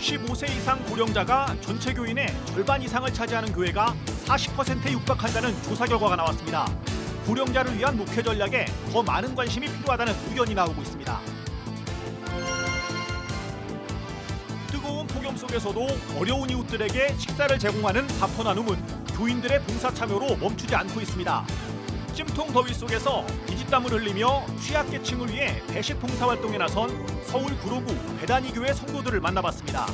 65세 이상 고령자가 전체 교인의 절반 이상을 차지하는 교회가 40%에 육박한다는 조사 결과가 나왔습니다. 고령자를 위한 목회 전략에 더 많은 관심이 필요하다는 의견이 나오고 있습니다. 뜨거운 폭염 속에서도 어려운 이웃들에게 식사를 제공하는 바포 나눔은 교인들의 봉사 참여로 멈추지 않고 있습니다. 찜통 더위 속에서 비지땀을 흘리며 취약계층을 위해 배식 봉사 활동에 나선 서울 구로구 배단위교회 성도들을 만나봤습니다.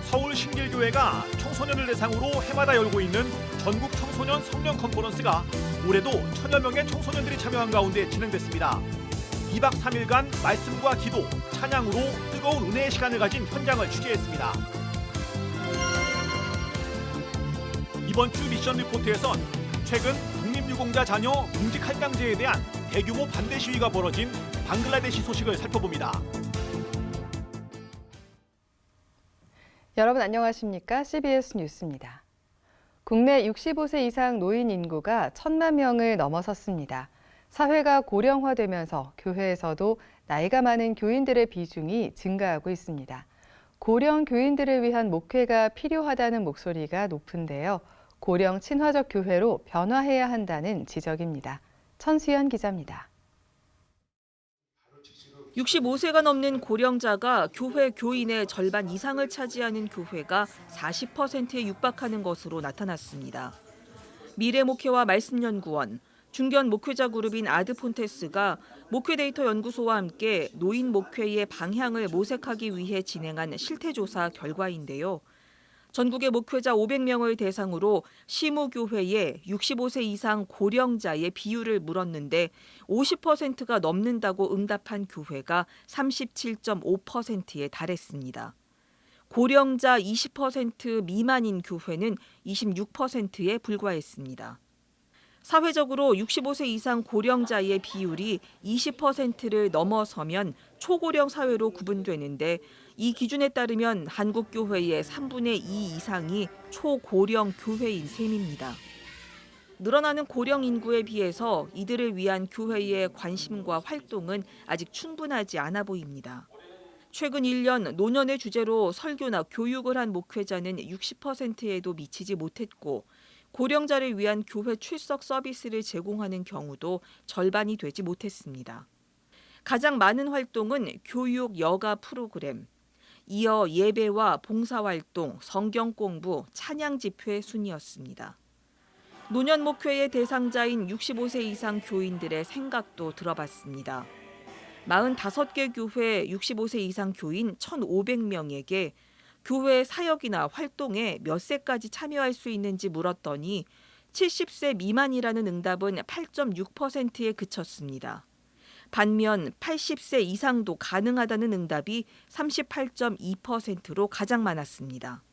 서울 신길교회가 청소년을 대상으로 해마다 열고 있는 전국 청소년 성령 컨퍼런스가 올해도 1000여 명의 청소년들이 참여한 가운데 진행됐습니다. 2박 3일간 말씀과 기도, 찬양으로 뜨거운 은혜의 시간을 가진 현장을 취재했습니다. 이번 주 미션 리포트에선 최근 독립유공자 자녀 공직 할당제에 대한 대규모 반대 시위가 벌어진 방글라데시 소식을 살펴봅니다. 여러분 안녕하십니까? CBS 뉴스입니다. 국내 65세 이상 노인 인구가 1000만 명을 넘어섰습니다. 사회가 고령화되면서 교회에서도 나이가 많은 교인들의 비중이 증가하고 있습니다. 고령 교인들을 위한 목회가 필요하다는 목소리가 높은데요. 고령 친화적 교회로 변화해야 한다는 지적입니다. 천수연 기자입니다. 65세가 넘는 고령자가 교회 교인의 절반 이상을 차지하는 교회가 40%에 육박하는 것으로 나타났습니다. 미래목회와 말씀연구원, 중견 목회자 그룹인 아드폰테스가 목회데이터 연구소와 함께 노인 목회의 방향을 모색하기 위해 진행한 실태조사 결과인데요. 전국의 목회자 500명을 대상으로 시무교회의 65세 이상 고령자의 비율을 물었는데 50%가 넘는다고 응답한 교회가 37.5%에 달했습니다. 고령자 20% 미만인 교회는 26%에 불과했습니다. 사회적으로 65세 이상 고령자의 비율이 20%를 넘어서면 초고령 사회로 구분되는데 이 기준에 따르면 한국 교회의 3분의 2 이상이 초고령 교회인 셈입니다. 늘어나는 고령 인구에 비해서 이들을 위한 교회의 관심과 활동은 아직 충분하지 않아 보입니다. 최근 1년 노년의 주제로 설교나 교육을 한 목회자는 60%에도 미치지 못했고 고령자를 위한 교회 출석 서비스를 제공하는 경우도 절반이 되지 못했습니다. 가장 많은 활동은 교육 여가 프로그램, 이어 예배와 봉사활동, 성경 공부, 찬양 집회 순이었습니다. 노년 목회의 대상자인 65세 이상 교인들의 생각도 들어봤습니다. 45개 교회 65세 이상 교인 1,500명에게 교회 사역이나 활동에 몇 세까지 참여할 수 있는지 물었더니 70세 미만이라는 응답은 8.6%에 그쳤습니다. 반면 80세 이상도 가능하다는 응답이 38.2%로 가장 많았습니다.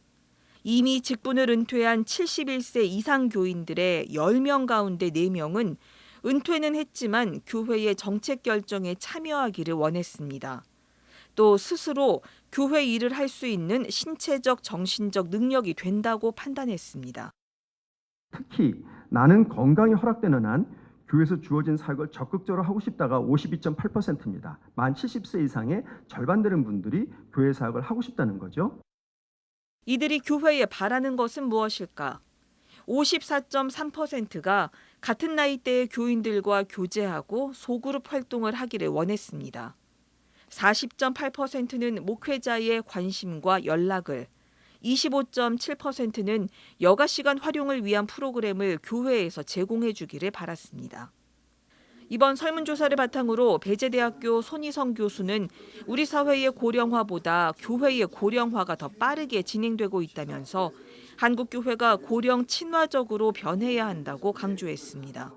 이미 직분을 은퇴한 71세 이상 교인들의 10명 가운데 4명은 은퇴는 했지만 교회의 정책 결정에 참여하기를 원했습니다. 또 스스로 교회 일을 할 수 있는 신체적, 정신적 능력이 된다고 판단했습니다. 특히 나는 건강이 허락되는 한 교회에서 주어진 사역을 적극적으로 하고 싶다가 52.8%입니다. 만 70세 이상의 절반 되는 분들이 교회 사역을 하고 싶다는 거죠. 이들이 교회에 바라는 것은 무엇일까? 54.3%가 같은 나이대의 교인들과 교제하고 소그룹 활동을 하기를 원했습니다. 40.8%는 목회자의 관심과 연락을, 25.7%는 여가 시간 활용을 위한 프로그램을 교회에서 제공해 주기를 바랐습니다. 이번 설문조사를 바탕으로 배재대학교 손희성 교수는 우리 사회의 고령화보다 교회의 고령화가 더 빠르게 진행되고 있다면서 한국 교회가 고령 친화적으로 변해야 한다고 강조했습니다.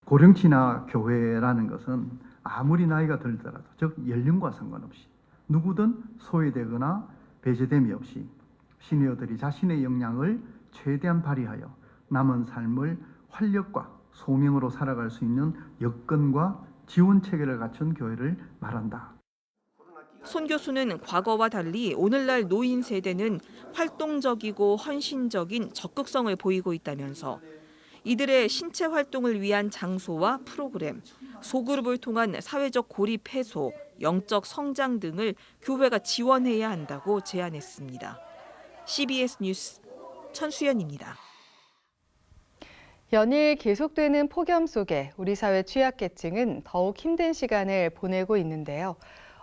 고령 친화 교회라는 것은 아무리 나이가 들더라도, 즉 연령과 상관없이 누구든 소외되거나 배제됨이 없이 시니어들이 자신의 역량을 최대한 발휘하여 남은 삶을 활력과 소명으로 살아갈 수 있는 여건과 지원 체계를 갖춘 교회를 말한다. 손 교수는 과거와 달리 오늘날 노인 세대는 활동적이고 헌신적인 적극성을 보이고 있다면서 이들의 신체 활동을 위한 장소와 프로그램, 소그룹을 통한 사회적 고립 해소, 영적 성장 등을 교회가 지원해야 한다고 제안했습니다. CBS 뉴스 천수연입니다. 연일 계속되는 폭염 속에 우리 사회 취약계층은 더욱 힘든 시간을 보내고 있는데요.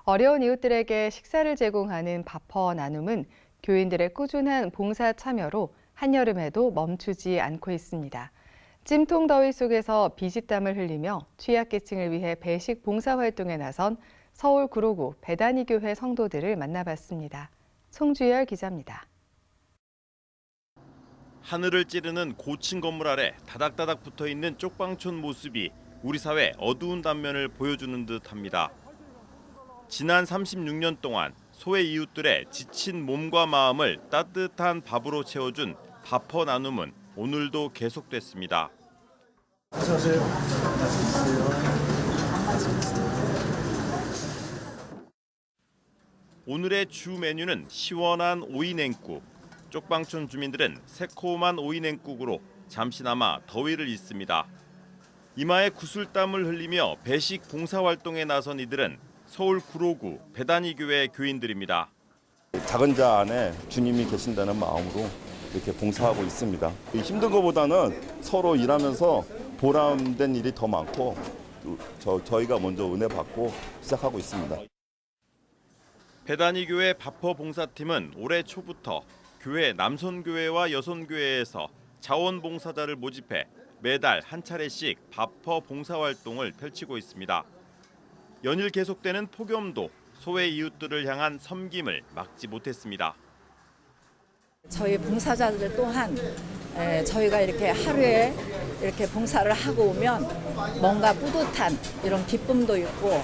어려운 이웃들에게 식사를 제공하는 밥퍼 나눔은 교인들의 꾸준한 봉사 참여로 한여름에도 멈추지 않고 있습니다. 찜통 더위 속에서 비짓땀을 흘리며 취약계층을 위해 배식 봉사 활동에 나선 서울 구로구 배다니교회 성도들을 만나봤습니다. 송주열 기자입니다. 하늘을 찌르는 고층 건물 아래 다닥다닥 붙어있는 쪽방촌 모습이 우리 사회 어두운 단면을 보여주는 듯합니다. 지난 36년 동안 소외 이웃들의 지친 몸과 마음을 따뜻한 밥으로 채워준 밥퍼 나눔은 오늘도 계속됐습니다. 오늘의 주 메뉴는 시원한 오이냉국. 쪽방촌 주민들은 새콤한 오이냉국으로 잠시나마 더위를 잊습니다. 이마에 구슬땀을 흘리며 배식 봉사활동에 나선 이들은 서울 구로구 배다니교회 교인들입니다. 작은 자 안에 주님이 계신다는 마음으로 이렇게 봉사하고 있습니다. 힘든 것보다는 서로 일하면서 보람된 일이 더 많고 저희가 먼저 은혜 받고 시작하고 있습니다. 배다니교회 밥퍼 봉사팀은 올해 초부터 교회 남선교회와 여선교회에서 자원봉사자를 모집해 매달 한 차례씩 밥퍼 봉사활동을 펼치고 있습니다. 연일 계속되는 폭염도 소외 이웃들을 향한 섬김을 막지 못했습니다. 저희 봉사자들 또한 저희가 이렇게 하루에 이렇게 봉사를 하고 오면 뭔가 뿌듯한 이런 기쁨도 있고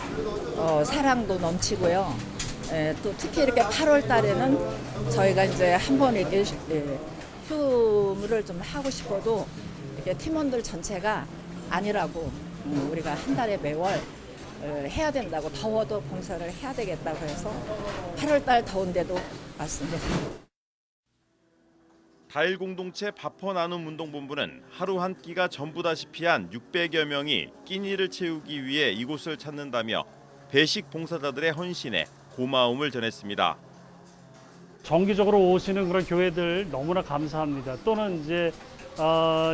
사랑도 넘치고요. 또 특히 이렇게 8월 달에는 저희가 이제 한번 이렇게 휴무를 좀 하고 싶어도 이렇게 팀원들 전체가 아니라고 우리가 한 달에 매월 해야 된다고 더워도 봉사를 해야 되겠다고 해서 8월 달 더운데도 왔습니다. 다일 공동체 밥퍼 나눔 운동본부는 하루 한 끼가 전부다시피 한 600여 명이 끼니를 채우기 위해 이곳을 찾는다며 배식 봉사자들의 헌신에 고마움을 전했습니다. 정기적으로 오시는 그런 교회들 너무나 감사합니다. 또는 이제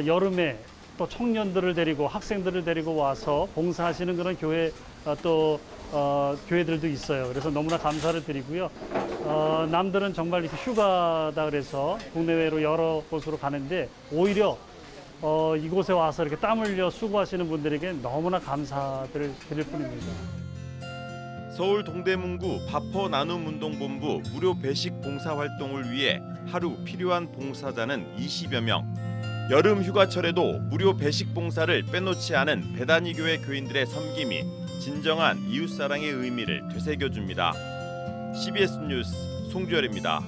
여름에 또 청년들을 데리고 학생들을 데리고 와서 봉사하시는 그런 교회 교회들도 있어요. 그래서 너무나 감사를 드리고요. 남들은 정말 이렇게 휴가다 그래서 국내외로 여러 곳으로 가는데 오히려 이곳에 와서 이렇게 땀 흘려 수고하시는 분들에게 너무나 감사를 드릴 뿐입니다. 서울 동대문구 밥퍼 나눔 운동본부 무료 배식 봉사 활동을 위해 하루 필요한 봉사자는 20여 명. 여름 휴가철에도 무료 배식 봉사를 빼놓지 않은 배다니교회 교인들의 섬김이 진정한 이웃사랑의 의미를 되새겨줍니다. CBS 뉴스 송주열입니다.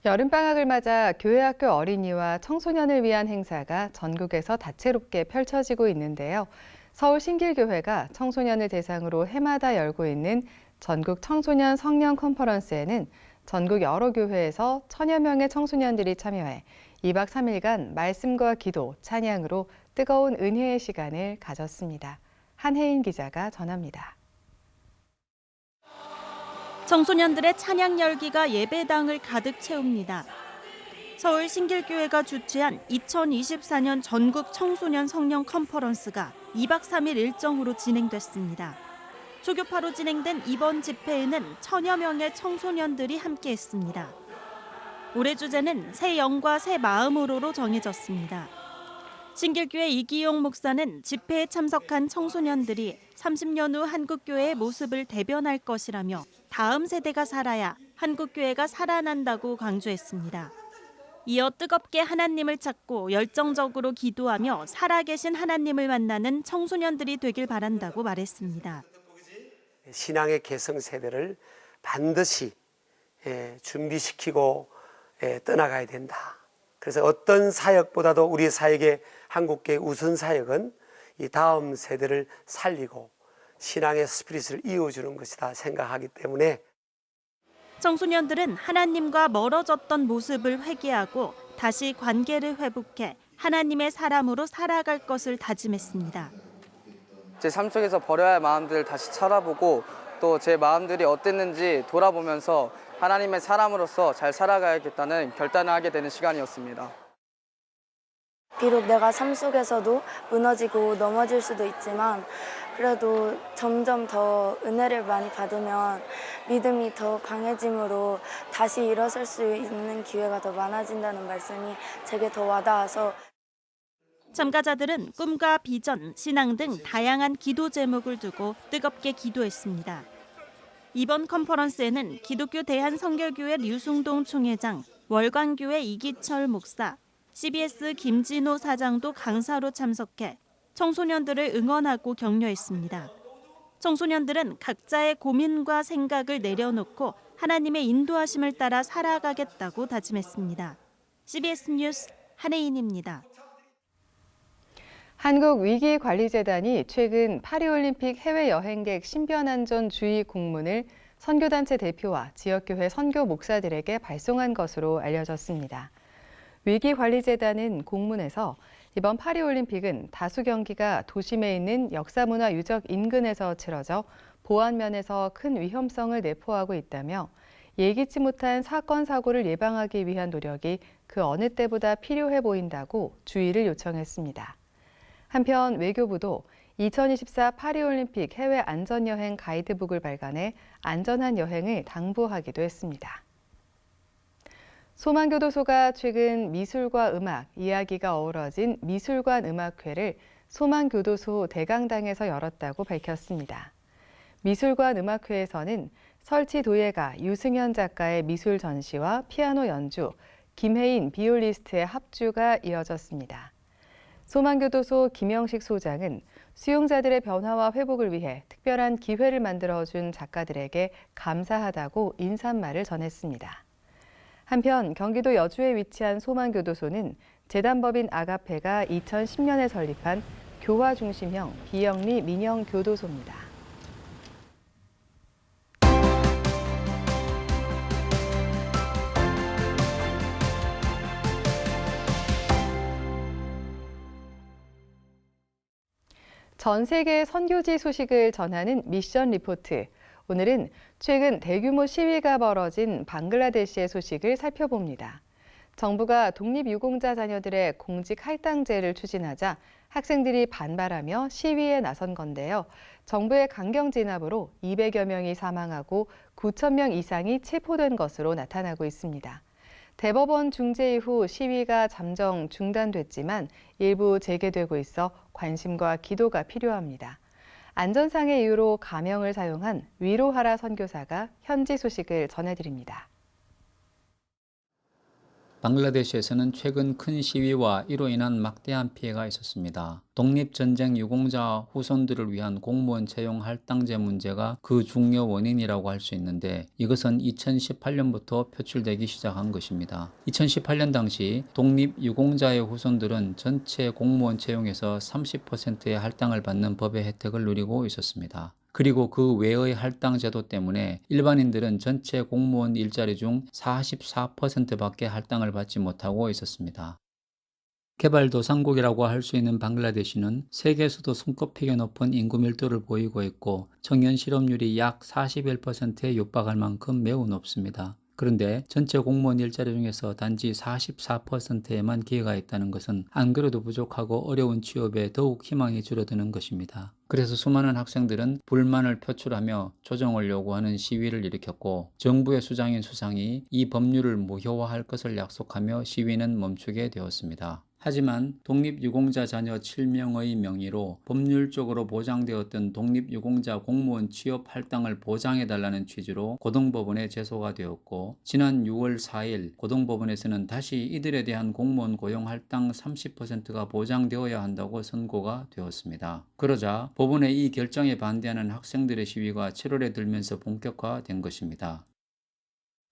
여름방학을 맞아 교회학교 어린이와 청소년을 위한 행사가 전국에서 다채롭게 펼쳐지고 있는데요. 서울 신길교회가 청소년을 대상으로 해마다 열고 있는 전국 청소년 성령 컨퍼런스에는 전국 여러 교회에서 1000여 명의 청소년들이 참여해 2박 3일간 말씀과 기도, 찬양으로 뜨거운 은혜의 시간을 가졌습니다. 한혜인 기자가 전합니다. 청소년들의 찬양 열기가 예배당을 가득 채웁니다. 서울 신길교회가 주최한 2024년 전국 청소년 성령 컨퍼런스가 2박 3일 일정으로 진행됐습니다. 초교파로 진행된 이번 집회에는 1000여 명의 청소년들이 함께했습니다. 올해 주제는 새 영과 새 마음으로로 정해졌습니다. 신길교회 이기용 목사는 집회에 참석한 청소년들이 30년 후 한국교회의 모습을 대변할 것이라며 다음 세대가 살아야 한국교회가 살아난다고 강조했습니다. 이어 뜨겁게 하나님을 찾고 열정적으로 기도하며 살아계신 하나님을 만나는 청소년들이 되길 바란다고 말했습니다. 신앙의 계승 세대를 반드시 준비시키고 떠나가야 된다. 그래서 어떤 사역보다도 우리 사역의 한국교회 우선 사역은 이 다음 세대를 살리고 신앙의 스피릿을 이어주는 것이다 생각하기 때문에 청소년들은 하나님과 멀어졌던 모습을 회개하고 다시 관계를 회복해 하나님의 사람으로 살아갈 것을 다짐했습니다. 제 삶 속에서 버려야 할 마음들을 다시 찾아보고 또 제 마음들이 어땠는지 돌아보면서 하나님의 사람으로서 잘 살아가야겠다는 결단을 하게 되는 시간이었습니다. 비록 내가 삶 속에서도 무너지고 넘어질 수도 있지만 그래도 점점 더 은혜를 많이 받으면 믿음이 더 강해짐으로 다시 일어설 수 있는 기회가 더 많아진다는 말씀이 제게 더 와닿아서 참가자들은 꿈과 비전, 신앙 등 다양한 기도 제목을 두고 뜨겁게 기도했습니다. 이번 컨퍼런스에는 기독교 대한성결교회 류승동 총회장, 월광교회 이기철 목사, CBS 김진호 사장도 강사로 참석해 청소년들을 응원하고 격려했습니다. 청소년들은 각자의 고민과 생각을 내려놓고 하나님의 인도하심을 따라 살아가겠다고 다짐했습니다. CBS 뉴스 한혜인입니다. 한국위기관리재단이 최근 파리올림픽 해외여행객 신변안전 주의 공문을 선교단체 대표와 지역교회 선교 목사들에게 발송한 것으로 알려졌습니다. 위기관리재단은 공문에서 이번 파리올림픽은 다수 경기가 도심에 있는 역사문화 유적 인근에서 치러져 보안 면에서 큰 위험성을 내포하고 있다며 예기치 못한 사건, 사고를 예방하기 위한 노력이 그 어느 때보다 필요해 보인다고 주의를 요청했습니다. 한편 외교부도 2024 파리올림픽 해외 안전여행 가이드북을 발간해 안전한 여행을 당부하기도 했습니다. 소망교도소가 최근 미술과 음악, 이야기가 어우러진 미술관 음악회를 소망교도소 대강당에서 열었다고 밝혔습니다. 미술관 음악회에서는 설치 도예가 유승현 작가의 미술 전시와 피아노 연주, 김혜인 비올리스트의 합주가 이어졌습니다. 소망교도소 김영식 소장은 수용자들의 변화와 회복을 위해 특별한 기회를 만들어준 작가들에게 감사하다고 인사말을 전했습니다. 한편 경기도 여주에 위치한 소망교도소는 재단법인 아가페가 2010년에 설립한 교화 중심형 비영리 민영 교도소입니다. 전 세계 선교지 소식을 전하는 미션 리포트. 오늘은 최근 대규모 시위가 벌어진 방글라데시의 소식을 살펴봅니다. 정부가 독립유공자 자녀들의 공직 할당제를 추진하자 학생들이 반발하며 시위에 나선 건데요. 정부의 강경 진압으로 200여 명이 사망하고 9천 명 이상이 체포된 것으로 나타나고 있습니다. 대법원 중재 이후 시위가 잠정 중단됐지만 일부 재개되고 있어 관심과 기도가 필요합니다. 안전상의 이유로 가명을 사용한 위로하라 선교사가 현지 소식을 전해드립니다. 방글라데시에서는 최근 큰 시위와 이로 인한 막대한 피해가 있었습니다. 독립전쟁 유공자 후손들을 위한 공무원 채용 할당제 문제가 그 중요 원인이라고 할 수 있는데 이것은 2018년부터 표출되기 시작한 것입니다. 2018년 당시 독립유공자의 후손들은 전체 공무원 채용에서 30%의 할당을 받는 법의 혜택을 누리고 있었습니다. 그리고 그 외의 할당 제도 때문에 일반인들은 전체 공무원 일자리 중 44%밖에 할당을 받지 못하고 있었습니다. 개발도상국이라고 할 수 있는 방글라데시는 세계에서도 손꼽히게 높은 인구 밀도를 보이고 있고 청년 실업률이 약 41%에 육박할 만큼 매우 높습니다. 그런데 전체 공무원 일자리 중에서 단지 44%에만 기회가 있다는 것은 안 그래도 부족하고 어려운 취업에 더욱 희망이 줄어드는 것입니다. 그래서 수많은 학생들은 불만을 표출하며 조정을 요구하는 시위를 일으켰고 정부의 수장인 수상이 이 법률을 무효화할 것을 약속하며 시위는 멈추게 되었습니다. 하지만 독립유공자 자녀 7명의 명의로 법률적으로 보장되었던 독립유공자 공무원 취업 할당을 보장해달라는 취지로 고등법원에 제소가 되었고 지난 6월 4일 고등법원에서는 다시 이들에 대한 공무원 고용 할당 30%가 보장되어야 한다고 선고가 되었습니다. 그러자 법원의 이 결정에 반대하는 학생들의 시위가 7월에 들면서 본격화된 것입니다.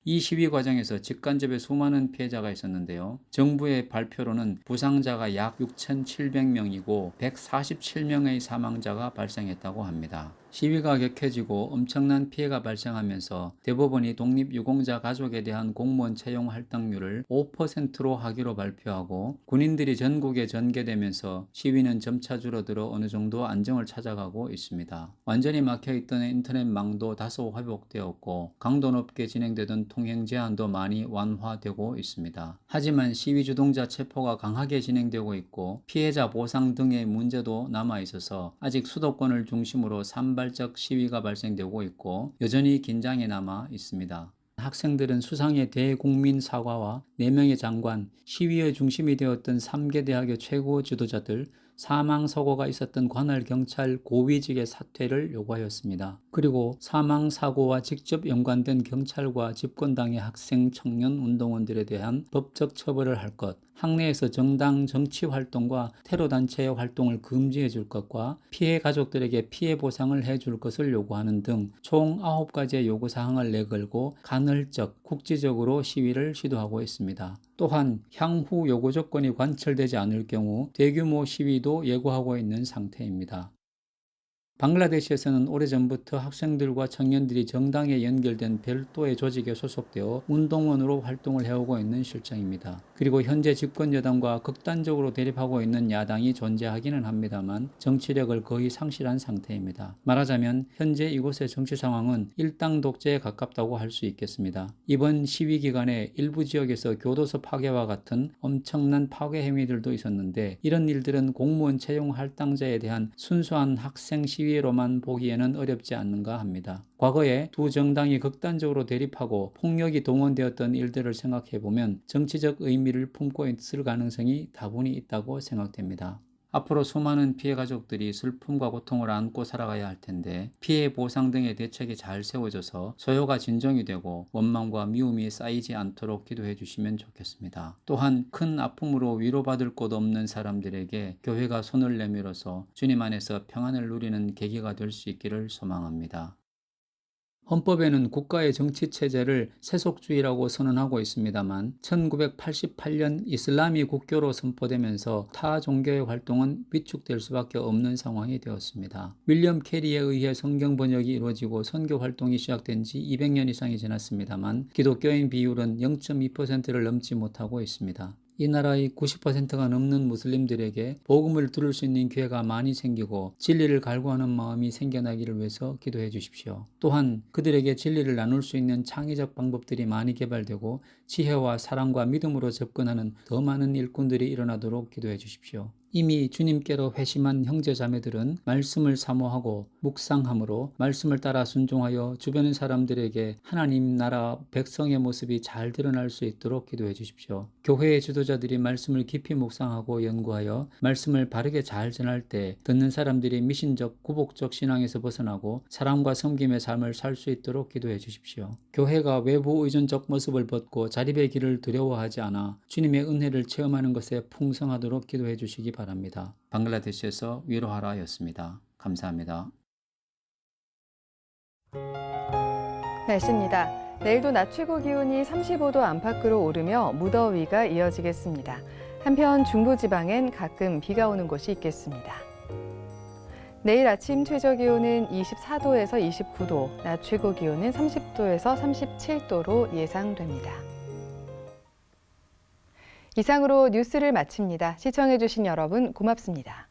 이 시위 과정에서 직간접에 수많은 피해자가 있었는데요. 정부의 발표로는 부상자가 약 6,700명이고 147명의 사망자가 발생했다고 합니다. 시위가 격해지고 엄청난 피해가 발생하면서 대법원이 독립유공자 가족에 대한 공무원 채용 할당률을 5%로 하기로 발표하고 군인들이 전국에 전개되면서 시위는 점차 줄어들어 어느 정도 안정을 찾아가고 있습니다. 완전히 막혀있던 인터넷망도 다소 회복되었고 강도 높게 진행되던 통행 제한도 많이 완화되고 있습니다. 하지만 시위 주동자 체포가 강하게 진행되고 있고 피해자 보상 등의 문제도 남아있어서 아직 수도권을 중심으로 산발적 시위가 발생되고 있고 여전히 긴장이 남아 있습니다. 학생들은 수상의 대국민 사과와 4명의 장관, 시위의 중심이 되었던 3개 대학의 최고 지도자들, 사망 사고가 있었던 관할 경찰 고위직의 사퇴를 요구하였습니다. 그리고 사망 사고와 직접 연관된 경찰과 집권당의 학생, 청년, 운동원들에 대한 법적 처벌을 할 것, 학내에서 정당 정치 활동과 테러 단체의 활동을 금지해 줄 것과 피해 가족들에게 피해 보상을 해줄 것을 요구하는 등 총 9가지의 요구사항을 내걸고 간헐적, 국지적으로 시위를 시도하고 있습니다. 또한 향후 요구 조건이 관철되지 않을 경우 대규모 시위도 예고하고 있는 상태입니다. 방글라데시에서는 오래전부터 학생들과 청년들이 정당에 연결된 별도의 조직에 소속되어 운동원으로 활동을 해오고 있는 실정입니다. 그리고 현재 집권 여당과 극단적으로 대립하고 있는 야당이 존재하기는 합니다만 정치력을 거의 상실한 상태입니다. 말하자면 현재 이곳의 정치 상황은 일당 독재에 가깝다고 할 수 있겠습니다. 이번 시위 기간에 일부 지역에서 교도소 파괴와 같은 엄청난 파괴 행위들도 있었는데 이런 일들은 공무원 채용 할당자에 대한 순수한 학생 시위로만 보기에는 어렵지 않는가 합니다. 과거에 두 정당이 극단적으로 대립하고 폭력이 동원되었던 일들을 생각해보면 정치적 의미를 품고 있을 가능성이 다분히 있다고 생각됩니다. 앞으로 수많은 피해 가족들이 슬픔과 고통을 안고 살아가야 할 텐데 피해 보상 등의 대책이 잘 세워져서 소요가 진정이 되고 원망과 미움이 쌓이지 않도록 기도해 주시면 좋겠습니다. 또한 큰 아픔으로 위로받을 곳 없는 사람들에게 교회가 손을 내밀어서 주님 안에서 평안을 누리는 계기가 될 수 있기를 소망합니다. 헌법에는 국가의 정치체제를 세속주의라고 선언하고 있습니다만 1988년 이슬람이 국교로 선포되면서 타 종교의 활동은 위축될 수밖에 없는 상황이 되었습니다. 윌리엄 캐리에 의해 성경 번역이 이루어지고 선교 활동이 시작된 지 200년 이상이 지났습니다만 기독교인 비율은 0.2%를 넘지 못하고 있습니다. 이 나라의 90%가 넘는 무슬림들에게 복음을 들을 수 있는 기회가 많이 생기고 진리를 갈구하는 마음이 생겨나기를 위해서 기도해 주십시오. 또한 그들에게 진리를 나눌 수 있는 창의적 방법들이 많이 개발되고 지혜와 사랑과 믿음으로 접근하는 더 많은 일꾼들이 일어나도록 기도해 주십시오. 이미 주님께로 회심한 형제자매들은 말씀을 사모하고 묵상함으로 말씀을 따라 순종하여 주변 사람들에게 하나님 나라 백성의 모습이 잘 드러날 수 있도록 기도해 주십시오. 교회의 지도자들이 말씀을 깊이 묵상하고 연구하여 말씀을 바르게 잘 전할 때 듣는 사람들이 미신적 구복적 신앙에서 벗어나고 사랑과 섬김의 삶을 살 수 있도록 기도해 주십시오. 교회가 외부 의존적 모습을 벗고 자립의 길을 두려워하지 않아 주님의 은혜를 체험하는 것에 풍성하도록 기도해 주시기 바랍니다. 방글라데시에서 위로하라였습니다. 감사합니다. 날씨입니다. 내일도 낮 최고 기온이 35도 안팎으로 오르며 무더위가 이어지겠습니다. 한편 중부지방엔 가끔 비가 오는 곳이 있겠습니다. 내일 아침 최저 기온은 24도에서 29도, 낮 최고 기온은 30도에서 37도로 예상됩니다. 이상으로 뉴스를 마칩니다. 시청해주신 여러분 고맙습니다.